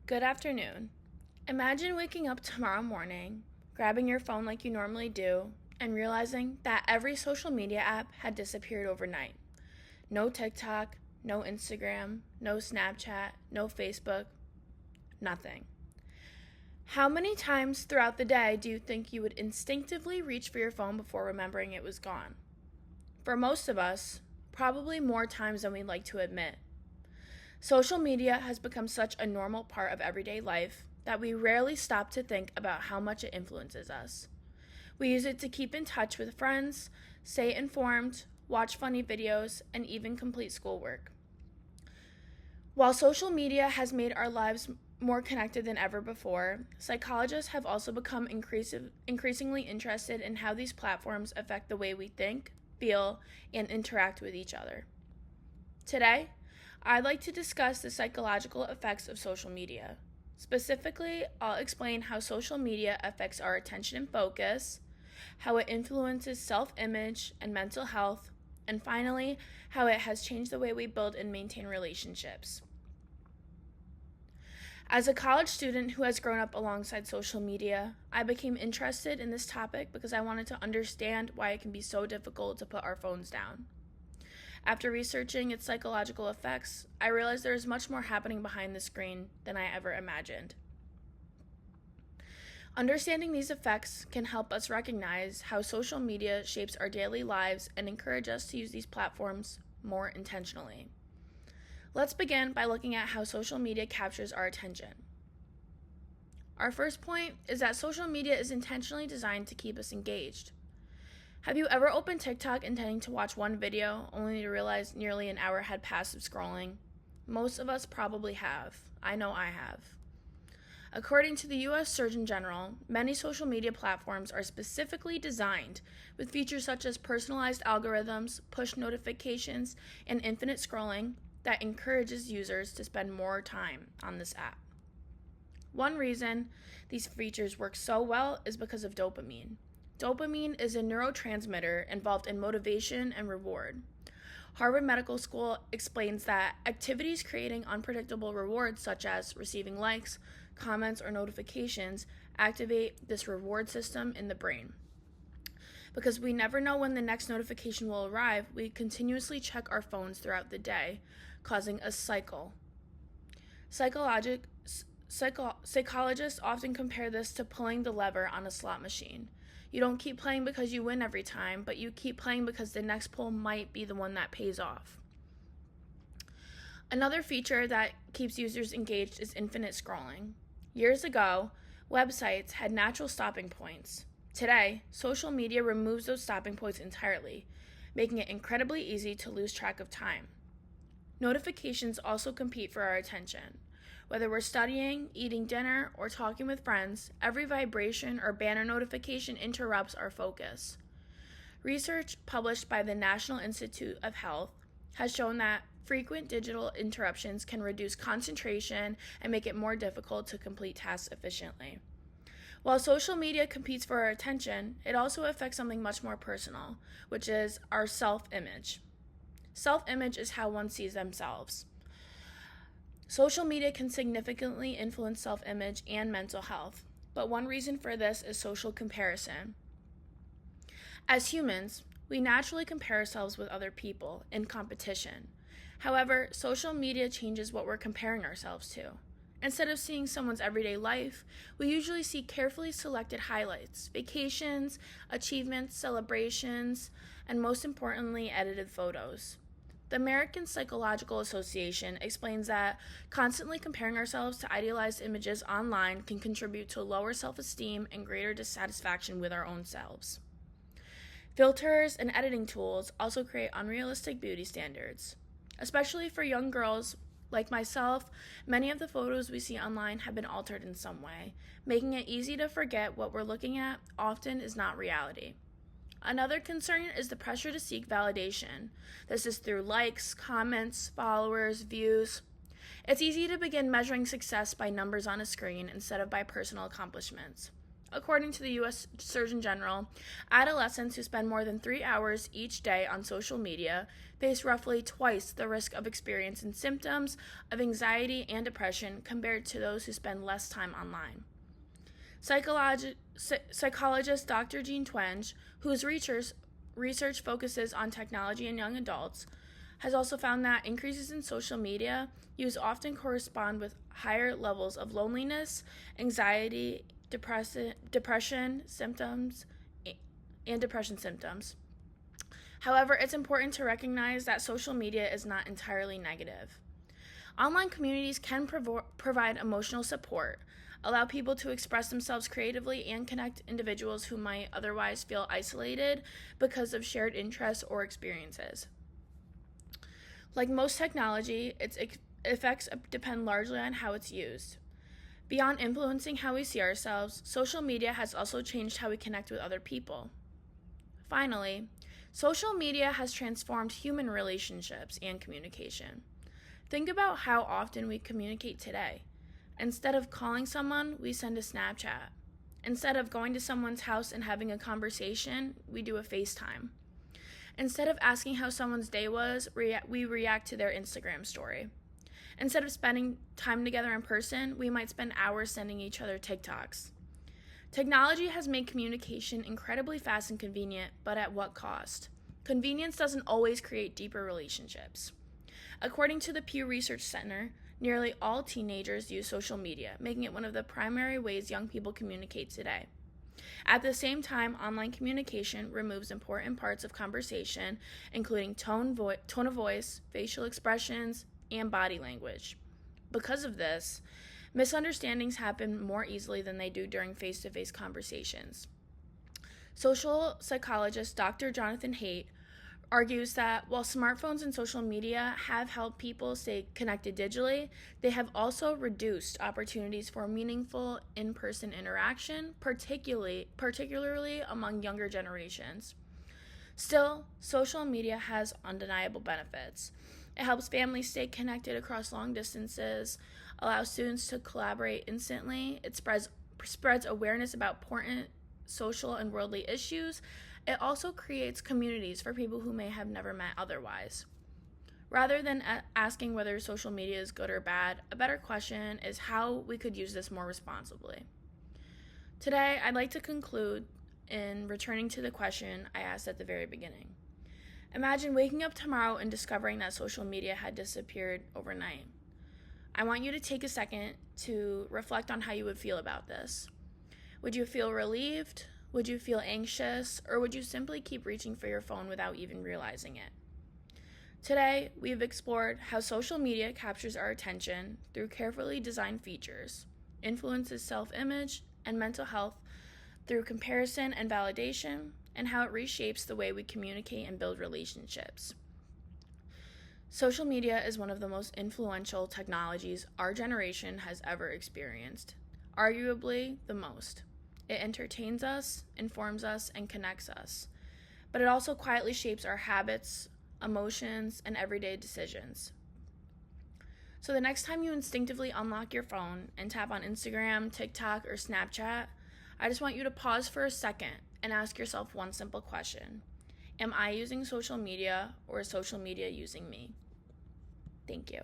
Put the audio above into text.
Good afternoon. Imagine waking up tomorrow morning, grabbing your phone like you normally do, and realizing that every social media app had disappeared overnight. No TikTok, no Instagram, no Snapchat, no Facebook, nothing. How many times throughout the day do you think you would instinctively reach for your phone before remembering it was gone? For most of us, probably more times than we'd like to admit. Social media has become such a normal part of everyday life that we rarely stop to think about how much it influences us. We use it to keep in touch with friends, stay informed, watch funny videos, and even complete schoolwork. While social media has made our lives more connected than ever before, psychologists have also become increasingly interested in how these platforms affect the way we think, feel, and interact with each other. Today, I'd like to discuss the psychological effects of social media. Specifically, I'll explain how social media affects our attention and focus, how it influences self-image and mental health, and finally, how it has changed the way we build and maintain relationships. As a college student who has grown up alongside social media, I became interested in this topic because I wanted to understand why it can be so difficult to put our phones down. After researching its psychological effects, I realized there is much more happening behind the screen than I ever imagined. Understanding these effects can help us recognize how social media shapes our daily lives and encourage us to use these platforms more intentionally. Let's begin by looking at how social media captures our attention. Our first point is that social media is intentionally designed to keep us engaged. Have you ever opened TikTok intending to watch one video, only to realize nearly an hour had passed of scrolling? Most of us probably have. I know I have. According to the U.S. Surgeon General, many social media platforms are specifically designed with features such as personalized algorithms, push notifications, and infinite scrolling that encourages users to spend more time on this app. One reason these features work so well is because of dopamine. Dopamine is a neurotransmitter involved in motivation and reward. Harvard Medical School explains that activities creating unpredictable rewards, such as receiving likes, comments, or notifications, activate this reward system in the brain. Because we never know when the next notification will arrive, we continuously check our phones throughout the day, causing a cycle. Psychologists often compare this to pulling the lever on a slot machine. You don't keep playing because you win every time, but you keep playing because the next pull might be the one that pays off. Another feature that keeps users engaged is infinite scrolling. Years ago, websites had natural stopping points. Today, social media removes those stopping points entirely, making it incredibly easy to lose track of time. Notifications also compete for our attention. Whether we're studying, eating dinner, or talking with friends, every vibration or banner notification interrupts our focus. Research published by the National Institute of Health has shown that frequent digital interruptions can reduce concentration and make it more difficult to complete tasks efficiently. While social media competes for our attention, it also affects something much more personal, which is our self-image. Self-image is how one sees themselves. Social media can significantly influence self-image and mental health, but one reason for this is social comparison. As humans, we naturally compare ourselves with other people in competition. However, social media changes what we're comparing ourselves to. Instead of seeing someone's everyday life, we usually see carefully selected highlights, vacations, achievements, celebrations, and most importantly, edited photos. The American Psychological Association explains that constantly comparing ourselves to idealized images online can contribute to lower self-esteem and greater dissatisfaction with our own selves. Filters and editing tools also create unrealistic beauty standards. Especially for young girls like myself, many of the photos we see online have been altered in some way, making it easy to forget what we're looking at often is not reality. Another concern is the pressure to seek validation. This is through likes, comments, followers, views. It's easy to begin measuring success by numbers on a screen instead of by personal accomplishments. According to the U.S. Surgeon General, adolescents who spend more than 3 hours each day on social media face roughly twice the risk of experiencing symptoms of anxiety and depression compared to those who spend less time online. Psychologist Dr. Jean Twenge, whose research focuses on technology in young adults, has also found that increases in social media use often correspond with higher levels of loneliness, anxiety, depression symptoms. However, it's important to recognize that social media is not entirely negative. Online communities can provide emotional support, allow people to express themselves creatively, and connect individuals who might otherwise feel isolated because of shared interests or experiences. Like most technology, its effects depend largely on how it's used. Beyond influencing how we see ourselves, social media has also changed how we connect with other people. Finally, social media has transformed human relationships and communication. Think about how often we communicate today. Instead of calling someone, we send a Snapchat. Instead of going to someone's house and having a conversation, we do a FaceTime. Instead of asking how someone's day was, we react to their Instagram story. Instead of spending time together in person, we might spend hours sending each other TikToks. Technology has made communication incredibly fast and convenient, but at what cost? Convenience doesn't always create deeper relationships. According to the Pew Research Center, nearly all teenagers use social media, making it one of the primary ways young people communicate today. At the same time, online communication removes important parts of conversation, including tone of voice, facial expressions, and body language. Because of this, misunderstandings happen more easily than they do during face-to-face conversations. Social psychologist Dr. Jonathan Haidt argues that while smartphones and social media have helped people stay connected digitally, they have also reduced opportunities for meaningful in-person interaction, particularly among younger generations. Still, social media has undeniable benefits. It helps families stay connected across long distances, allows students to collaborate instantly, it spreads awareness about important social and worldly issues. It also creates communities for people who may have never met otherwise. Rather than asking whether social media is good or bad, a better question is how we could use this more responsibly. Today, I'd like to conclude in returning to the question I asked at the very beginning. Imagine waking up tomorrow and discovering that social media had disappeared overnight. I want you to take a second to reflect on how you would feel about this. Would you feel relieved? Would you feel anxious? Or would you simply keep reaching for your phone without even realizing it? Today, we've explored how social media captures our attention through carefully designed features, influences self-image and mental health through comparison and validation, and how it reshapes the way we communicate and build relationships. Social media is one of the most influential technologies our generation has ever experienced, arguably the most. It entertains us, informs us, and connects us, but it also quietly shapes our habits, emotions, and everyday decisions. So the next time you instinctively unlock your phone and tap on Instagram, TikTok, or Snapchat, I just want you to pause for a second and ask yourself one simple question. Am I using social media, or is social media using me? Thank you.